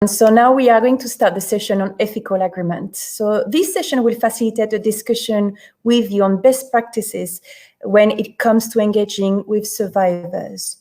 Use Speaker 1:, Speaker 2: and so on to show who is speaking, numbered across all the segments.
Speaker 1: So now we are going to start the session on ethical agreement. So this session will facilitate a discussion with you on best practices when it comes to engaging with survivors.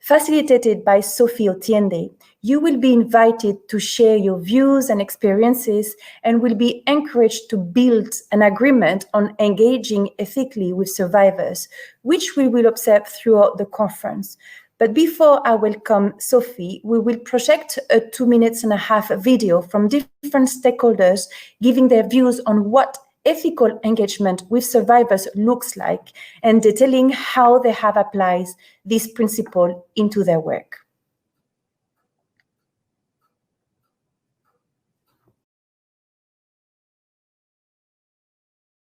Speaker 1: Facilitated by Sophie Otiende, you will be invited to share your views and experiences and will be encouraged to build an agreement on engaging ethically with survivors, which we will observe throughout the conference. But before I welcome Sophie, we will project a 2.5 minute video from different stakeholders giving their views on what ethical engagement with survivors looks like and detailing how they have applied this principle into their work.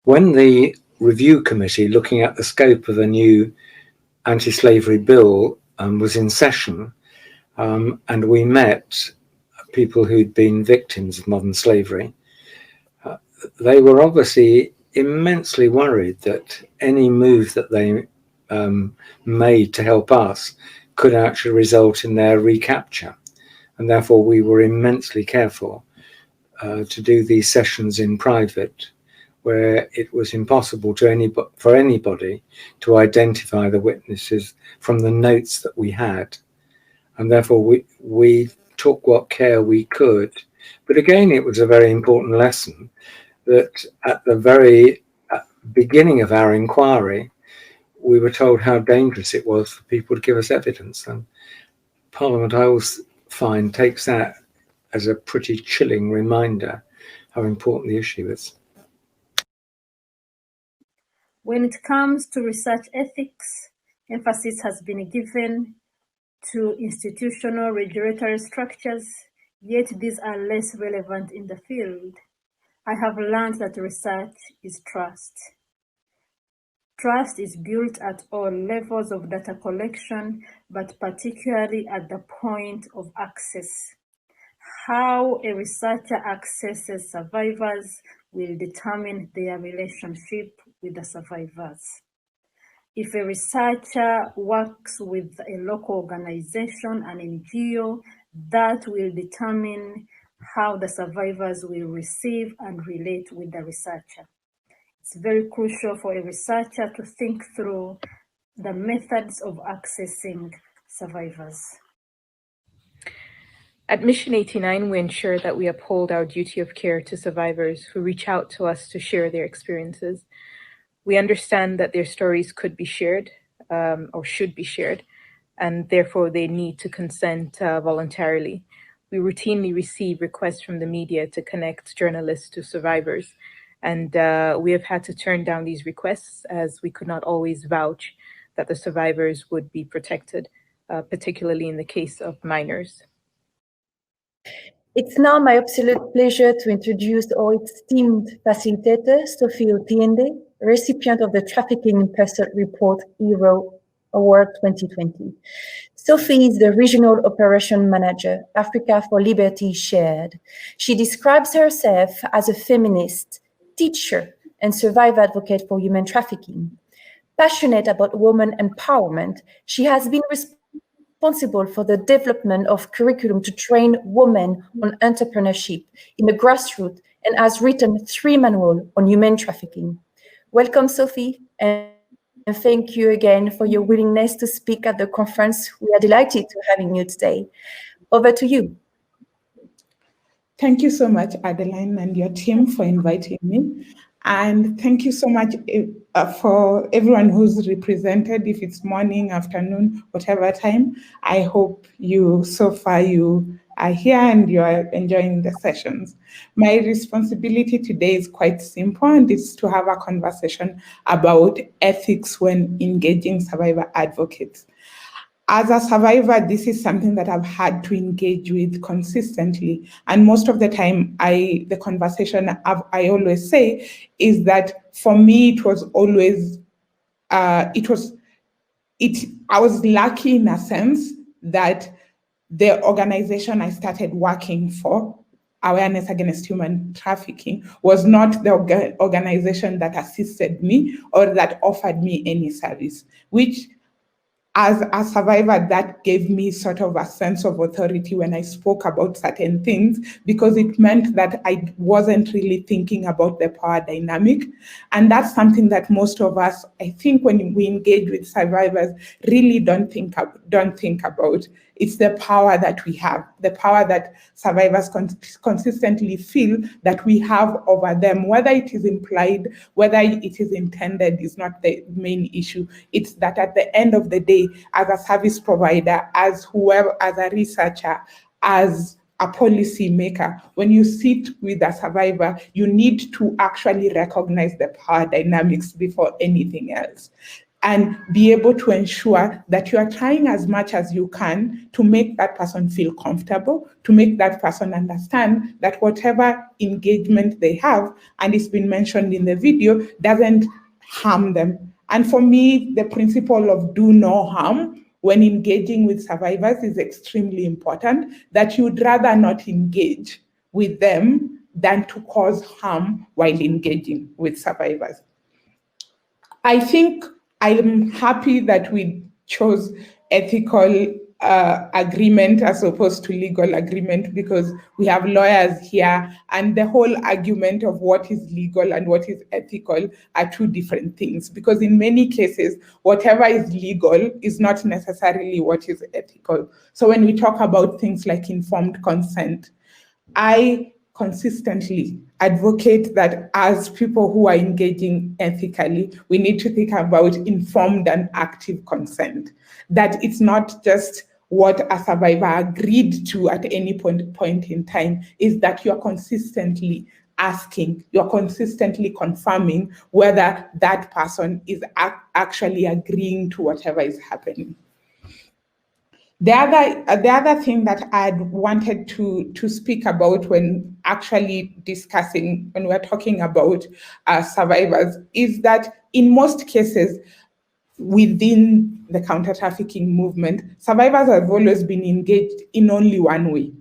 Speaker 2: When the review committee looking at the scope of a new anti-slavery bill was in session, and we met people who'd been victims of modern slavery, they were obviously immensely worried that any move that they made to help us could actually result in their recapture. And therefore we were immensely careful to do these sessions in private, where it was impossible for anybody to identify the witnesses from the notes that we had. And therefore we took what care we could. But again, it was a very important lesson that at the very beginning of our inquiry, we were told how dangerous it was for people to give us evidence. And Parliament, I always find, takes that as a pretty chilling reminder how important the issue is.
Speaker 3: When it comes to research ethics, emphasis has been given to institutional regulatory structures, yet these are less relevant in the field. I have learned that research is trust. Trust is built at all levels of data collection, but particularly at the point of access. How a researcher accesses survivors will determine their relationship with the survivors. If a researcher works with a local organization, an NGO, that will determine how the survivors will receive and relate with the researcher. It's very crucial for a researcher to think through the methods of accessing survivors.
Speaker 4: At Mission 89, we ensure that we uphold our duty of care to survivors who reach out to us to share their experiences. We understand that their stories could be shared or should be shared, and therefore they need to consent voluntarily. We routinely receive requests from the media to connect journalists to survivors, and we have had to turn down these requests as we could not always vouch that the survivors would be protected, particularly in the case of minors.
Speaker 1: It's now my absolute pleasure to introduce our esteemed facilitator, Sophie Otiende, recipient of the Trafficking in Person Report Hero Award 2020. Sophie is the Regional Operation Manager, Africa for Liberty Shared. She describes herself as a feminist, teacher, and survivor advocate for human trafficking. Passionate about women empowerment, she has been responsible for the development of curriculum to train women on entrepreneurship in the grassroots and has written 3 manuals on human trafficking. Welcome, Sophie, and thank you again for your willingness to speak at the conference. We are delighted to having you today. Over to you.
Speaker 5: Thank you so much, Adeline, and your team for inviting me. And thank you so much for everyone who's represented, if it's morning, afternoon, whatever time. I hope so far you are here and you are enjoying the sessions. My responsibility today is quite simple, and it's to have a conversation about ethics when engaging survivor advocates. As a survivor, this is something that I've had to engage with consistently. And most of the time, the conversation I always say is that for me, it was always, I was lucky in a sense that the organization I started working for, Awareness Against Human Trafficking, was not the organization that assisted me or that offered me any service, which as a survivor, that gave me sort of a sense of authority when I spoke about certain things, because it meant that I wasn't really thinking about the power dynamic. And that's something that most of us, I think, when we engage with survivors, really don't think about. It's the power that we have, the power that survivors consistently feel that we have over them. Whether it is implied, whether it is intended, is not the main issue. It's that at the end of the day, as a service provider, as whoever, as a researcher, as a policy maker, when you sit with a survivor, you need to actually recognize the power dynamics before anything else, and be able to ensure that you are trying as much as you can to make that person feel comfortable, to make that person understand that whatever engagement they have, and it's been mentioned in the video, doesn't harm them. And for me, the principle of do no harm when engaging with survivors is extremely important, that you'd rather not engage with them than to cause harm while engaging with survivors. I think I'm happy that we chose ethical agreement as opposed to legal agreement, because we have lawyers here, and the whole argument of what is legal and what is ethical are two different things, because in many cases, whatever is legal is not necessarily what is ethical. So when we talk about things like informed consent, I consistently advocate that as people who are engaging ethically, we need to think about informed and active consent, that it's not just what a survivor agreed to at any point in time, is that you're consistently asking, you're consistently confirming whether that person is actually agreeing to whatever is happening. The other thing that I'd wanted to speak about when actually discussing, when we're talking about survivors, is that in most cases within the counter-trafficking movement, survivors have always been engaged in only one way.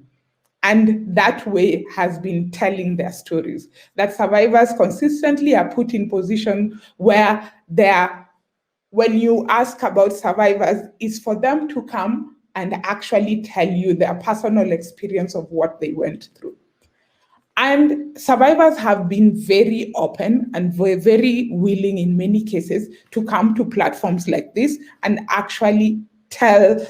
Speaker 5: And that way has been telling their stories. That survivors consistently are put in position where when you ask about survivors, is for them to come and actually tell you their personal experience of what they went through. And survivors have been very open and very willing in many cases to come to platforms like this and actually tell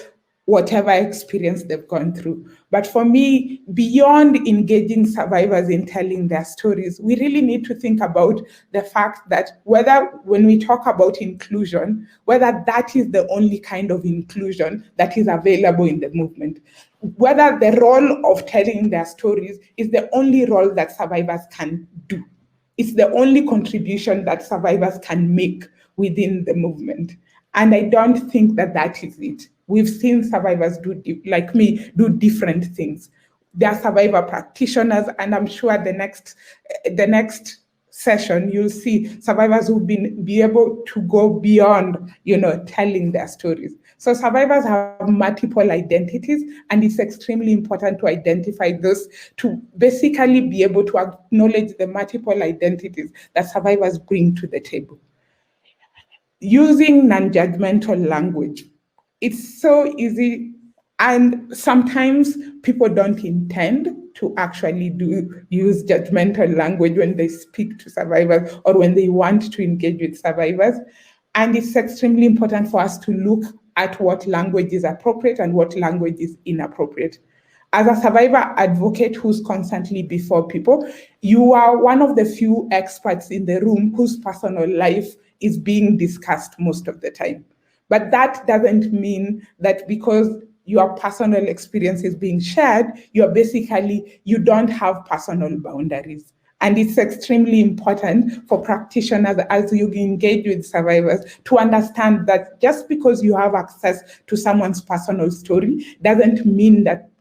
Speaker 5: whatever experience they've gone through. But for me, beyond engaging survivors in telling their stories, we really need to think about the fact that when we talk about inclusion, whether that is the only kind of inclusion that is available in the movement, whether the role of telling their stories is the only role that survivors can do. It's the only contribution that survivors can make within the movement. And I don't think that that is it. We've seen survivors like me do different things. They are survivor practitioners, and I'm sure the next session you'll see survivors who've be able to go beyond, telling their stories. So survivors have multiple identities, and it's extremely important to identify those, to basically be able to acknowledge the multiple identities that survivors bring to the table. Using non-judgmental language. It's so easy, and sometimes people don't intend to actually use judgmental language when they speak to survivors or when they want to engage with survivors. And it's extremely important for us to look at what language is appropriate and what language is inappropriate. As a survivor advocate who's constantly before people, you are one of the few experts in the room whose personal life is being discussed most of the time. But that doesn't mean that because your personal experience is being shared, you don't have personal boundaries. And it's extremely important for practitioners as you engage with survivors to understand that just because you have access to someone's personal story doesn't mean that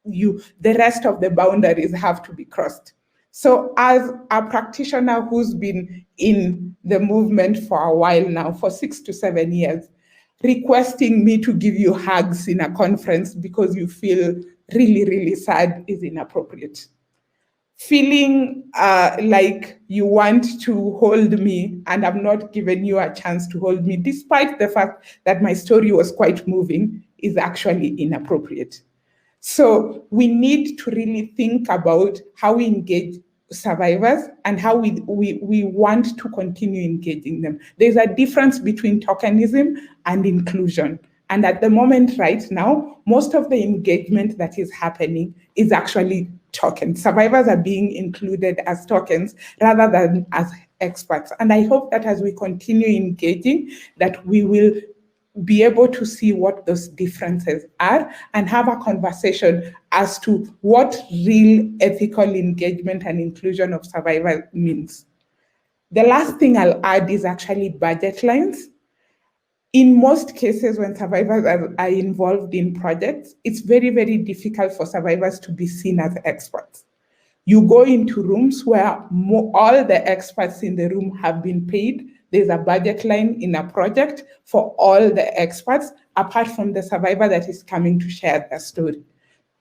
Speaker 5: the rest of the boundaries have to be crossed. So as a practitioner who's been in the movement for a while now, for 6 to 7 years, requesting me to give you hugs in a conference because you feel really, really sad is inappropriate. feeling like you want to hold me and I've not given you a chance to hold me, despite the fact that my story was quite moving, is actually inappropriate. So we need to really think about how we engage survivors and how we want to continue engaging them. There's a difference between tokenism and inclusion. And at the moment right now, most of the engagement that is happening is actually tokens. Survivors are being included as tokens rather than as experts. And I hope that as we continue engaging, that we will be able to see what those differences are and have a conversation as to what real ethical engagement and inclusion of survivors means. The last thing I'll add is actually budget lines. In most cases, when survivors are involved in projects, it's very, very difficult for survivors to be seen as experts. You go into rooms where all the experts in the room have been paid. There's a budget line in a project for all the experts, apart from the survivor that is coming to share their story.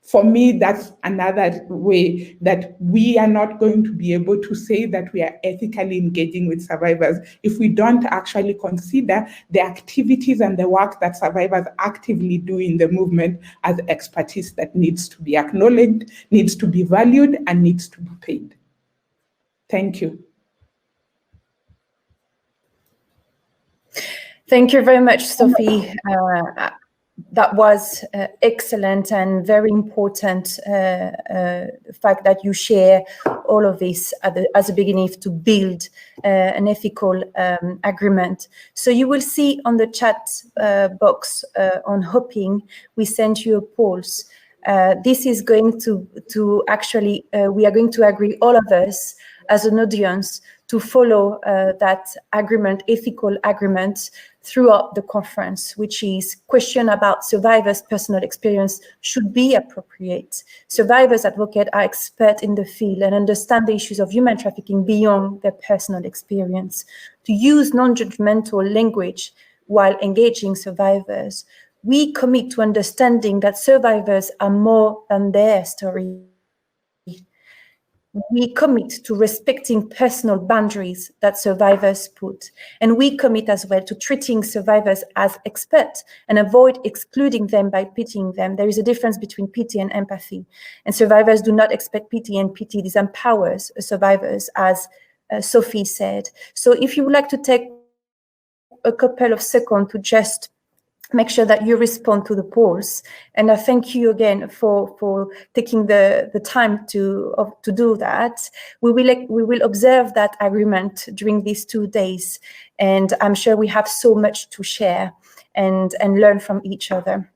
Speaker 5: For me, that's another way that we are not going to be able to say that we are ethically engaging with survivors if we don't actually consider the activities and the work that survivors actively do in the movement as expertise that needs to be acknowledged, needs to be valued, and needs to be paid. Thank you.
Speaker 1: Thank you very much, Sophie. That was excellent and very important fact that you share all of this as a beginning to build an ethical agreement. So you will see on the chat box on Hoping, we sent you a pulse. This is going to actually, we are going to agree, all of us as an audience, to follow that agreement, ethical agreement, throughout the conference, which is question about survivors' personal experience should be appropriate. Survivors advocates are expert in the field and understand the issues of human trafficking beyond their personal experience. To use non-judgmental language while engaging survivors, we commit to understanding that survivors are more than their story. We commit to respecting personal boundaries that survivors put. And we commit as well to treating survivors as experts and avoid excluding them by pitying them. There is a difference between pity and empathy. And survivors do not expect pity, and pity disempowers survivors, as Sophie said. So if you would like to take a couple of seconds to just make sure that you respond to the polls. And I thank you again for taking the time to do that. We will observe that agreement during these 2 days. And I'm sure we have so much to share and learn from each other.